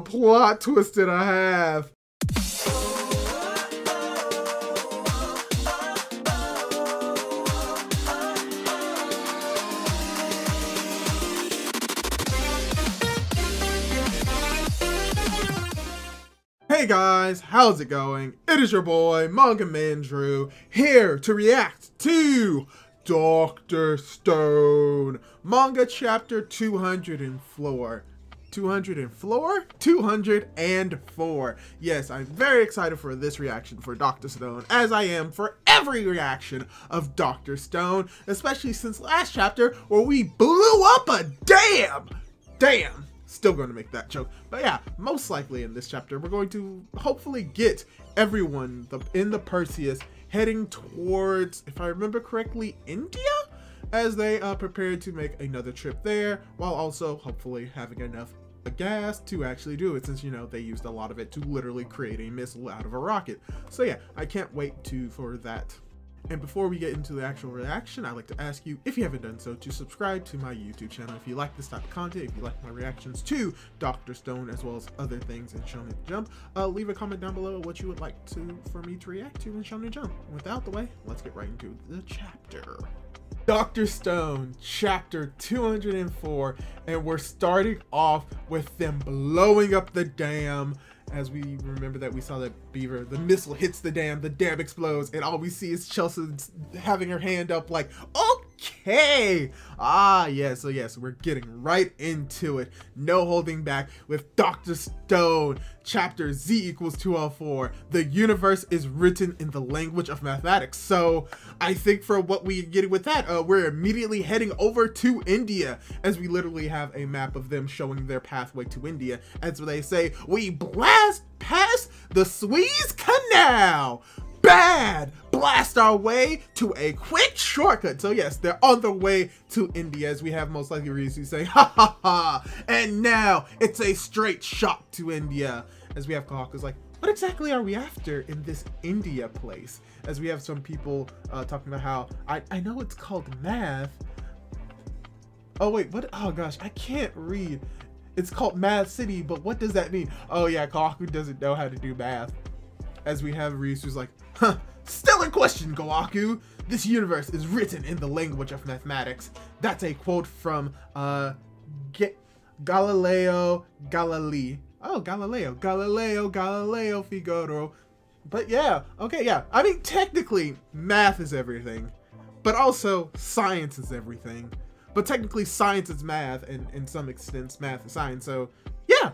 plot twist and a half. Hey guys, how's it going? It is your boy, Manga Drew, here to react to Dr. Stone, manga chapter 204. 204? Yes, I'm very excited for this reaction for Dr. Stone, as I am for every reaction of Dr. Stone, especially since last chapter where we blew up a dam! Still going to make that joke. But yeah, most likely in this chapter, we're going to hopefully get everyone in the Perseus heading towards, if I remember correctly, India? As they prepare to make another trip there, while also hopefully having enough gas to actually do it, since, you know, they used a lot of it to literally create a missile out of a rocket. So yeah, I can't wait for that. And before we get into the actual reaction, I'd like to ask you, if you haven't done so, to subscribe to my YouTube channel if you like this type of content, if you like my reactions to Dr. Stone, as well as other things in Shonen Jump. Leave a comment down below what you would like for me to react to in Shonen Jump. Without the way, let's get right into the chapter. Dr. Stone, chapter 204, and we're starting off with them blowing up the dam. As we remember that we saw that beaver, the missile hits the dam explodes, and all we see is Chelsea having her hand up like, okay! So yes, we're getting right into it. No holding back with Dr. Stone, chapter Z equals 204. The universe is written in the language of mathematics. So I think for what we get with that, we're immediately heading over to India, as we literally have a map of them showing their pathway to India. As they say, we blast past the Suez Canal. Bad! Blast our way to a quick shortcut. So yes, they're on the way to India, as we have most likely Ryusui saying, ha ha ha, and now it's a straight shot to India. As we have Kahaku's like, what exactly are we after in this India place? As we have some people talking about how, I know it's called math. Oh wait, what? Oh gosh, I can't read. It's called Math City, but what does that mean? Oh yeah, Kahaku doesn't know how to do math. As we have Ryusui's like, huh, still in question, Kahaku. This universe is written in the language of mathematics. That's a quote from Galileo Galilei. Oh, Galileo Figaro. But yeah, okay, yeah. I mean, technically, math is everything, but also science is everything. But technically, science is math, and in some extent, math is science. So yeah,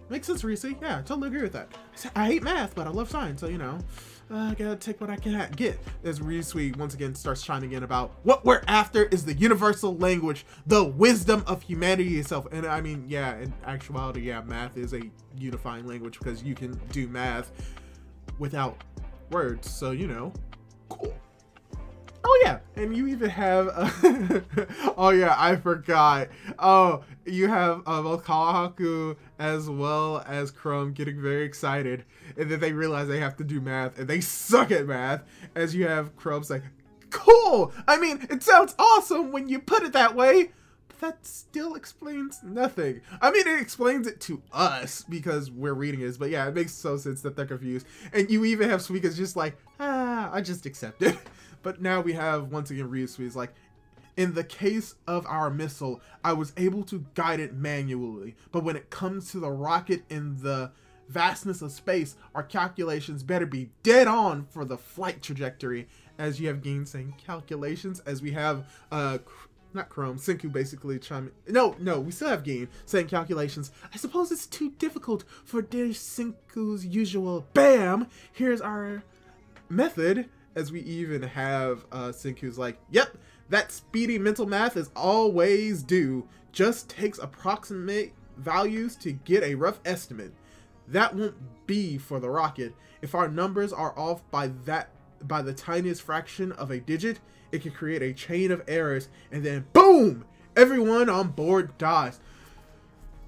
makes sense, Ryusui. Yeah, I totally agree with that. I hate math, but I love science, so you know, I gotta take what I can get. As Ryusui once again starts chiming in about what we're after is the universal language, the wisdom of humanity itself. And I mean, yeah, in actuality, yeah, math is a unifying language because you can do math without words. So, you know, cool. Oh yeah, and you even have, oh yeah, I forgot. Oh, you have both Kahaku as well as Chrome getting very excited, and then they realize they have to do math, and they suck at math, as you have Chrome's like, cool! I mean, it sounds awesome when you put it that way, but that still explains nothing. I mean, it explains it to us, because we're reading it, but yeah, it makes so sense that they're confused. And you even have Suika's just like, I just accept it. But now we have, once again, Ryusui's like, in the case of our missile, I was able to guide it manually. But when it comes to the rocket in the vastness of space, our calculations better be dead on for the flight trajectory. As you have Gin saying calculations, as we have, not Chrome, Senku basically chiming. No, we still have Gin saying calculations. I suppose it's too difficult for dear Senku's usual. Bam! Here's our method. As we even have Senku's like, yep, that speedy mental math is always due. Just takes approximate values to get a rough estimate. That won't be for the rocket. If our numbers are off by the tiniest fraction of a digit, it can create a chain of errors, and then boom, everyone on board dies.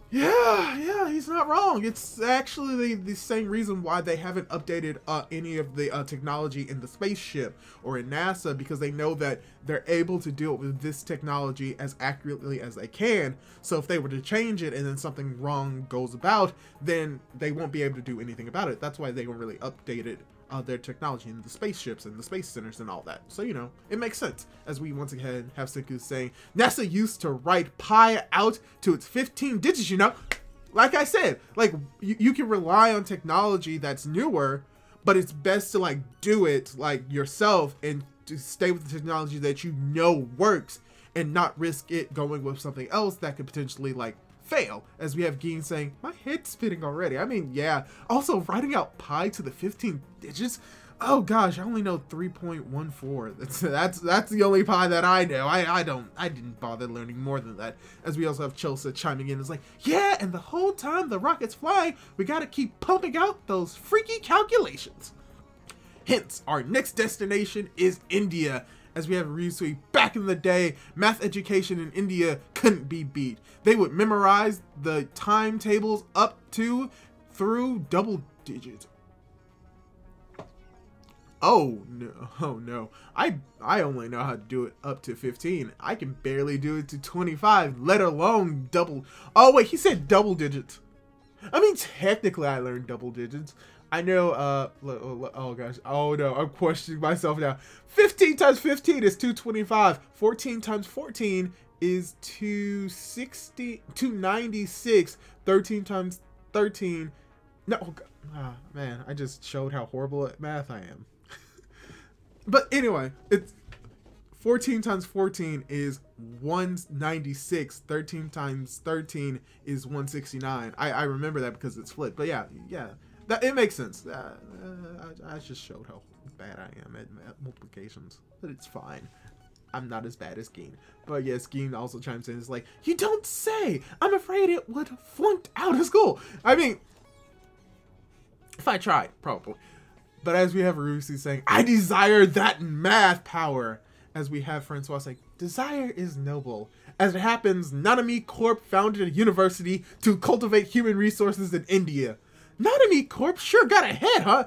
Yeah, he's not wrong. It's actually the same reason why they haven't updated any of the technology in the spaceship or in NASA, because they know that they're able to deal with this technology as accurately as they can. So if they were to change it and then something wrong goes about, then they won't be able to do anything about it. That's why they don't really update it. Their technology in the spaceships and the space centers and all that. So, you know, it makes sense. As we once again have Senku saying, NASA used to write pi out to its 15 digits, you know? Like I said, like, you can rely on technology that's newer, but it's best to, like, do it, like, yourself and to stay with the technology that you know works and not risk it going with something else that could potentially, like, fail. As we have Gin saying, my head's spinning already. I mean, yeah. Also, writing out pi to the 15 digits. Oh gosh, I only know 3.14. That's the only pi that I know. I didn't bother learning more than that. As we also have Chelsea chiming in. It's like, yeah, and the whole time the rocket's flying, we gotta keep pumping out those freaky calculations. Hence, our next destination is India. As we have Ryusui, back in the day, math education in India couldn't be beat. They would memorize the timetables up to through double digits. Oh no. I only know how to do it up to 15. I can barely do it to 25, let alone double. Oh wait, he said double digits. I mean, technically I learned double digits. I know, oh gosh, oh no, I'm questioning myself now. 15 times 15 is 225. 14 times 14 is 296. 13 times 13, no, man, I just showed how horrible at math I am. But anyway, it's 14 times 14 is 196. 13 times 13 is 169. I remember that because it's flipped, but yeah. It makes sense. I just showed how bad I am at multiplications, but it's fine. I'm not as bad as Gin. But yes, Gin also chimes in. It's like, you don't say! I'm afraid it would have flunked out of school. I mean, if I tried, probably. But as we have Ryusui saying, I desire that math power. As we have Francois saying, desire is noble. As it happens, Nanami Corp founded a university to cultivate human resources in India. Nanami Corp sure got ahead, huh?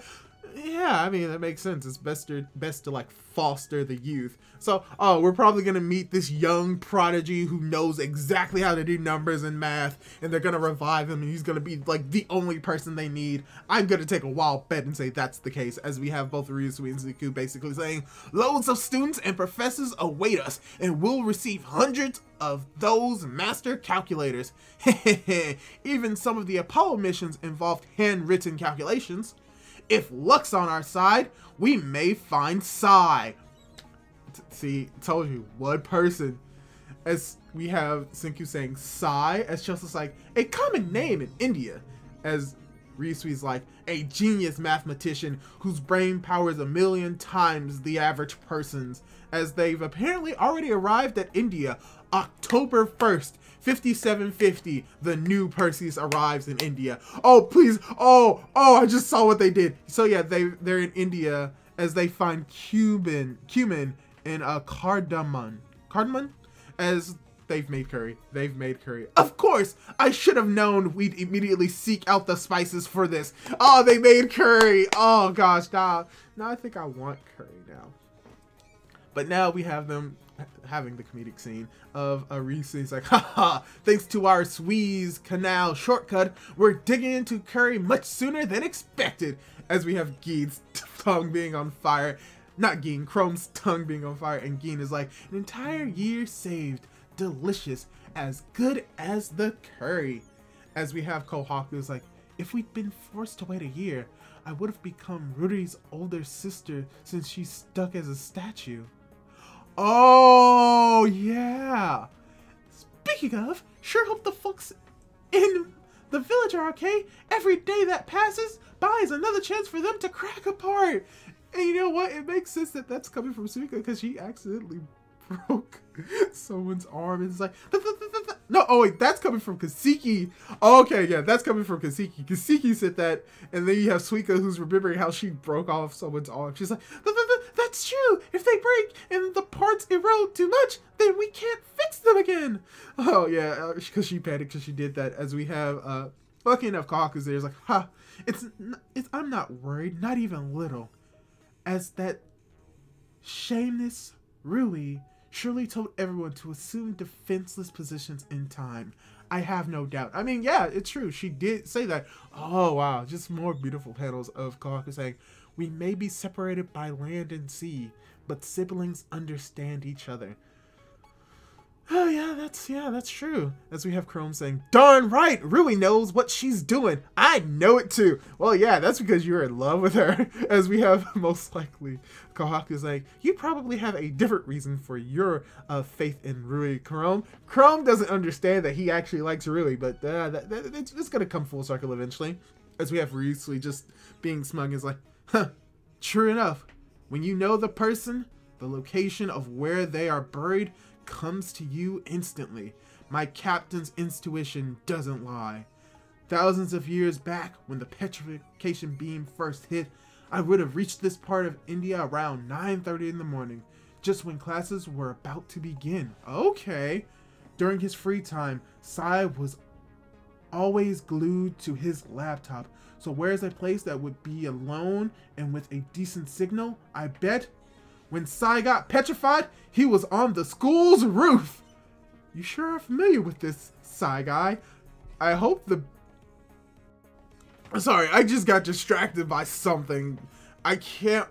Yeah, I mean, that makes sense. It's best to like foster the youth. So, oh, we're probably gonna meet this young prodigy who knows exactly how to do numbers and math, and they're gonna revive him, and he's gonna be like the only person they need. I'm gonna take a wild bet and say that's the case, as we have both Ryusui and Senku basically saying, loads of students and professors await us, and we'll receive hundreds of those master calculators. Even some of the Apollo missions involved handwritten calculations. If luck's on our side, we may find Psy. See, told you, one person. As we have Senku saying Psy, as Chelsea's like, a common name in India. As Ryusui's like, a genius mathematician whose brain power is 1,000,000 times the average person's. As they've apparently already arrived at India, October 1st, 5750, the new Perseus arrives in India. Oh, please. Oh, I just saw what they did. So yeah, they're in India as they find cumin and cardamom, as they've made curry. Of course, I should have known we'd immediately seek out the spices for this. Oh, they made curry. Oh gosh, now I think I want curry now. But now we have them having the comedic scene of Ryusui's like, haha, thanks to our Suez Canal shortcut, we're digging into curry much sooner than expected. As we have Gin's tongue being on fire. Not Gin, Chrome's tongue being on fire, and Gin is like, an entire year saved. Delicious, as good as the curry. As we have Kohaku's like, if we'd been forced to wait a year, I would have become Ruri's older sister since she's stuck as a statue. Oh, yeah. Speaking of, sure hope the folks in the village are okay. Every day that passes buys another chance for them to crack apart. And you know what? It makes sense that that's coming from Suika because she accidentally broke someone's arm. And it's like, no, oh wait, that's coming from Kaseki. Okay, yeah, that's coming from Kaseki. Kaseki said that, and then you have Suika who's remembering how she broke off someone's arm. She's like, that's that's true. If they break and the parts erode too much, then we can't fix them again. Oh yeah, because she panicked because she did that. As we have, lucky enough, Kaku's there is like, ha, I'm not worried, not even little. As that shameless Rui surely told everyone to assume defenseless positions in time. I have no doubt. I mean, yeah, it's true. She did say that. Oh, wow. Just more beautiful panels of Kaku saying, we may be separated by land and sea, but siblings understand each other. Oh, yeah, that's true. As we have Chrome saying, darn right, Rui knows what she's doing. I know it too. Well, yeah, that's because you're in love with her. As we have most likely Kohaku saying, you probably have a different reason for your faith in Rui. Chrome doesn't understand that he actually likes Rui, but it's going to come full circle eventually. As we have Ryusui just being smug is like, huh, true enough. When you know the person, the location of where they are buried comes to you instantly. My captain's intuition doesn't lie. Thousands of years back, when the petrification beam first hit, I would have reached this part of India around 9:30 in the morning, just when classes were about to begin. Okay. During his free time, Sai was always glued to his laptop. So where's a place that would be alone and with a decent signal? I bet when Sai got petrified, he was on the school's roof. You sure are familiar with this, Sai guy. I hope the... Sorry, I just got distracted by something. I can't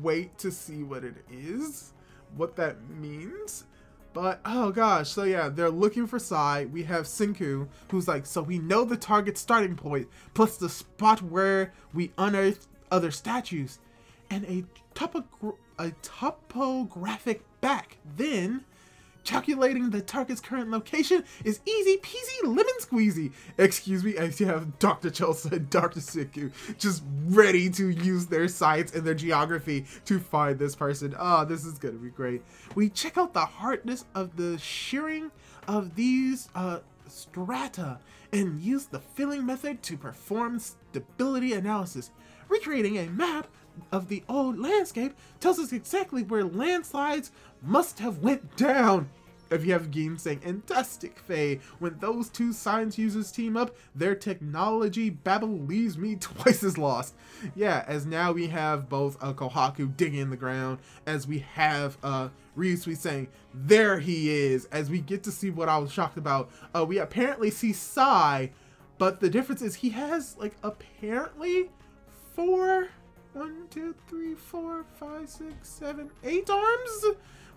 wait to see what it is, what that means. But, oh gosh, so yeah, they're looking for Sai. We have Senku, who's like, so we know the target starting point, plus the spot where we unearthed other statues, and a topographic back. Then, calculating the target's current location is easy peasy lemon squeezy. Excuse me, as you have Dr. Chelsea and Dr. Senku just ready to use their science and their geography to find this person. Oh, this is gonna be great. We check out the hardness of the shearing of these strata and use the filling method to perform stability analysis. Recreating a map of the old landscape tells us exactly where landslides must have went down. If you have games saying fantastic Faye, when those two science users team up, their technology babble leaves me twice as lost. Yeah, as now we have both Kohaku digging in the ground, as we have Ryusui saying, there he is, as we get to see what I was shocked about. We apparently see Sai, but the difference is he has, like, apparently 8 arms,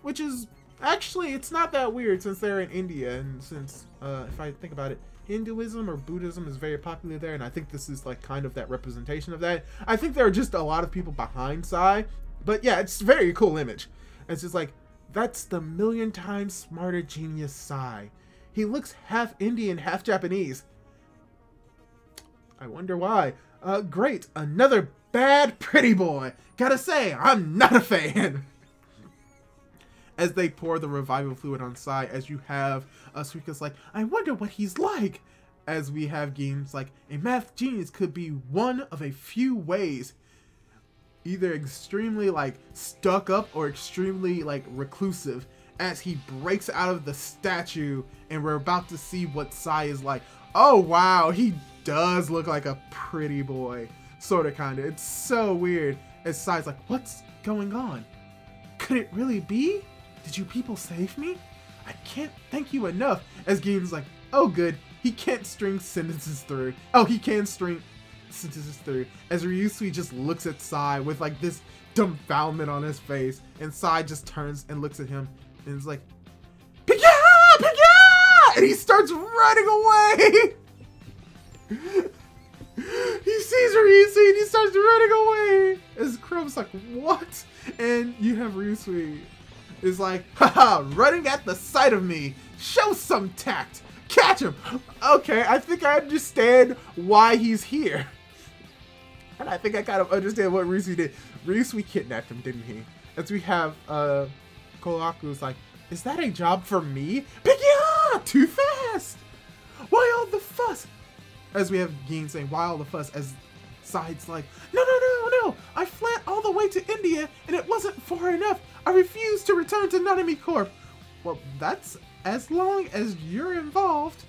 which is actually, it's not that weird since they're in India, and since if I think about it, Hinduism or Buddhism is very popular there, and I think this is like kind of that representation of that. I think there are just a lot of people behind Sai, but yeah, it's a very cool image. It's just like, that's the million times smarter genius Sai. He looks half Indian, half Japanese. I wonder why. Great, another bad pretty boy. Gotta say, I'm not a fan. As they pour the revival fluid on Sai, as you have Suika's like, I wonder what he's like. As we have games like, a math genius could be one of a few ways. Either extremely like stuck up or extremely like reclusive, as he breaks out of the statue and we're about to see what Sai is like. Oh wow, he does look like a pretty boy. Sorta kinda. It's so weird. As Sai's like, what's going on? Could it really be? Did you people save me? I can't thank you enough. As Game's like, oh good, he can't string sentences through. Oh, he can string sentences through. As Ryusui just looks at Sai with like this dumbfoundment on his face, and Sai just turns and looks at him and is like, Pika! Pika! And he starts running away! He sees Ryusui and he starts running away! As Chrome's like, what? And you have Ryusui is like, haha, running at the sight of me. Show some tact. Catch him. Okay, I think I understand why he's here. And I think I kind of understand what Ryusui did. Ryusui kidnapped him, didn't he? As we have Kohaku's like, is that a job for me? Piggy, too fast. Why all the fuss? As we have Gin saying, why all the fuss? As Side's like, no, I fled all the way going to India and it wasn't far enough. I refuse to return to Nanami Corp. Well, that's as long as you're involved.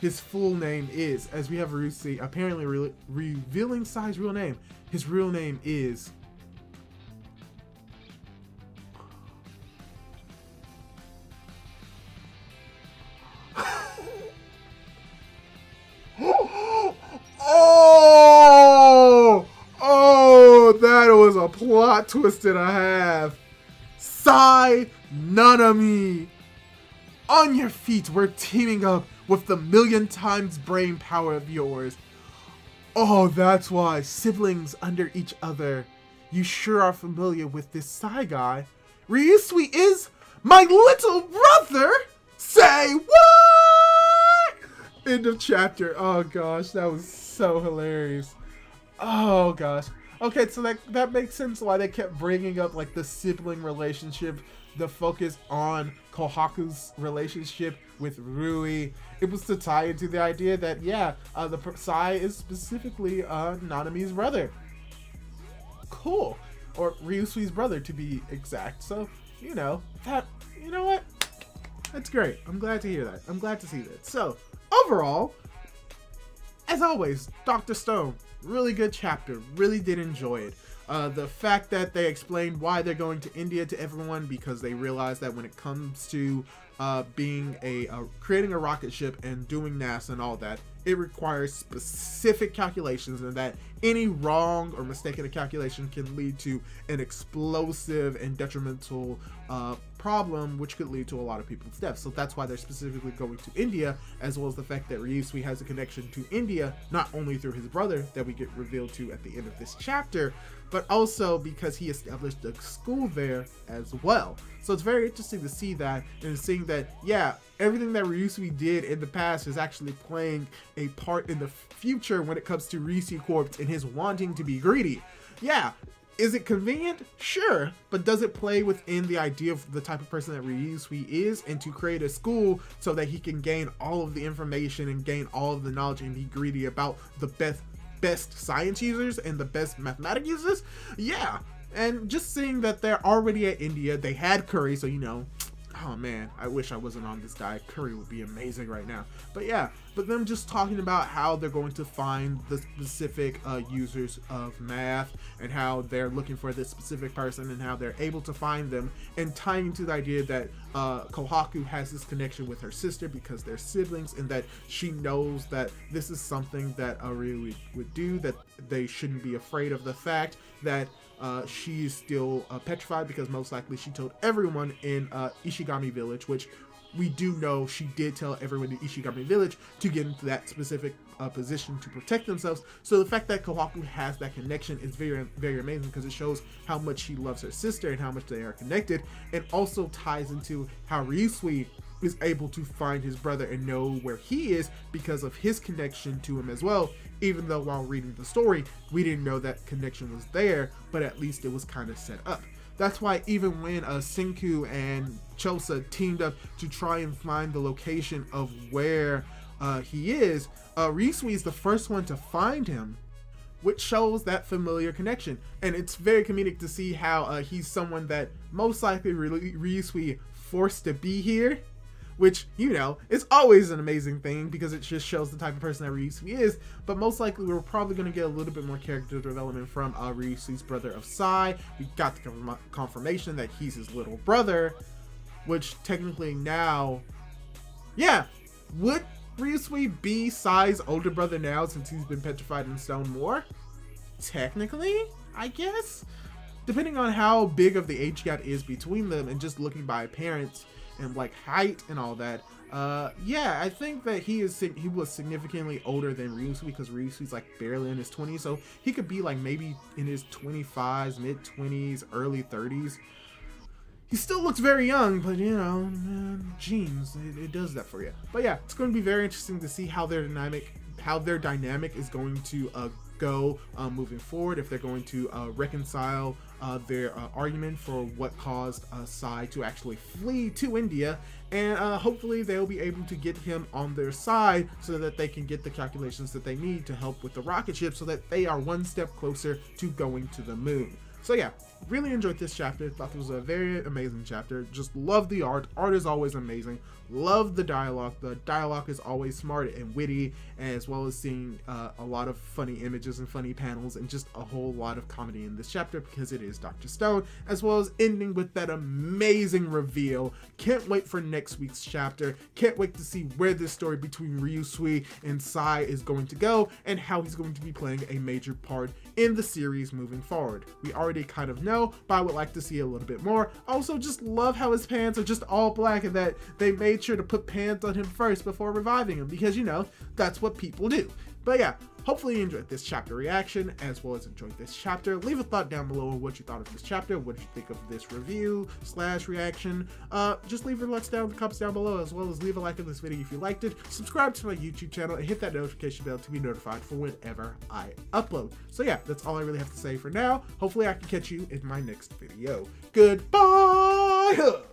His full name is, as we have Ryusui apparently revealing Sai's real name. His real name is that was a plot twist that I have. Sai Nanami. On your feet, we're teaming up with the 1,000,000 times brain power of yours. Oh, that's why. Siblings under each other. You sure are familiar with this Sai guy. Ryusui is my little brother? Say what? End of chapter. Oh gosh, that was so hilarious. Oh gosh. Okay, so that makes sense why they kept bringing up like the sibling relationship, the focus on Kohaku's relationship with Rui. It was to tie into the idea that, yeah, the Sai is specifically Nanami's brother. Cool. Or Ryusui's brother, to be exact. So, you know what? That's great. I'm glad to hear that. I'm glad to see that. So, overall, as always, Dr. Stone, really good chapter. Really did enjoy it. The fact that they explained why they're going to India to everyone, because they realized that when it comes to creating a rocket ship and doing NASA and all that, it requires specific calculations, and that any wrong or mistake in a calculation can lead to an explosive and detrimental problem, which could lead to a lot of people's deaths. So that's why they're specifically going to India, as well as the fact that Ryusui has a connection to India, not only through his brother that we get revealed to at the end of this chapter, but also because he established a school there as well. So it's very interesting to see that, and seeing that, yeah, everything that Ryusui did in the past is actually playing a part in the future when it comes to Ryusui Corp and his wanting to be greedy. Yeah, is it convenient? Sure, but does it play within the idea of the type of person that Ryusui is, and to create a school so that he can gain all of the information and gain all of the knowledge and be greedy about the best science users and the best mathematic users? Yeah. And just seeing that they're already at India, they had curry, so you know, oh man, I wish I wasn't on this diet. Curry would be amazing right now. But yeah, but them just talking about how they're going to find the specific users of math, and how they're looking for this specific person, and how they're able to find them, and tying into the idea that Kohaku has this connection with her sister because they're siblings, and that she knows that this is something that Ryu would do, that they shouldn't be afraid of the fact that she is still petrified, because most likely she told everyone in Ishigami Village, which we do know she did tell everyone in Ishigami Village to get into that specific position to protect themselves. So the fact that Kohaku has that connection is very, very amazing, because it shows how much she loves her sister and how much they are connected, and also ties into how Ryusui is able to find his brother and know where he is because of his connection to him as well, even though while reading the story we didn't know that connection was there, but at least it was kind of set up. That's why even when Senku and Chosa teamed up to try and find the location of where he is, Ryusui is the first one to find him, which shows that familiar connection. And it's very comedic to see how he's someone that most likely Ryusui forced to be here, which, you know, is always an amazing thing because it just shows the type of person that Ryusui is. But most likely we're probably going to get a little bit more character development from Ryusui's brother of Sai. We got the confirmation that he's his little brother, which technically now, yeah, would Ryusui be Sai's older brother now since he's been petrified in stone more? Technically, I guess, depending on how big of the age gap is between them, and just looking by appearance and like height and all that, yeah, I think that he was significantly older than Ryusui, because Ryusui's like barely in his 20s, so he could be like maybe in his 25s, mid 20s, early 30s. He still looks very young, but you know, genes, it does that for you. But yeah, it's going to be very interesting to see how their dynamic is going to go moving forward, if they're going to reconcile their argument for what caused Sai to actually flee to India, and hopefully they'll be able to get him on their side so that they can get the calculations that they need to help with the rocket ship so that they are one step closer to going to the moon. So yeah, really enjoyed this chapter. Thought it was a very amazing chapter. Just love the art. Art is always amazing. Love the dialogue. The dialogue is always smart and witty, as well as seeing a lot of funny images and funny panels, and just a whole lot of comedy in this chapter because it is Dr. Stone, as well as ending with that amazing reveal. Can't wait for next week's chapter. Can't wait to see where this story between Ryusui and Sai is going to go, and how he's going to be playing a major part in the series moving forward. We already kind of know, but I would like to see a little bit more. Also, just love how his pants are just all black, and that they made sure to put pants on him first before reviving him, because, you know, that's what people do. But yeah, hopefully you enjoyed this chapter reaction, as well as enjoyed this chapter. Leave a thought down below on what you thought of this chapter. What did you think of this review / reaction? Just leave your comments down below, as well as leave a like on this video if you liked it. Subscribe to my YouTube channel and hit that notification bell to be notified for whenever I upload. So yeah, that's all I really have to say for now. Hopefully I can catch you in my next video. Goodbye!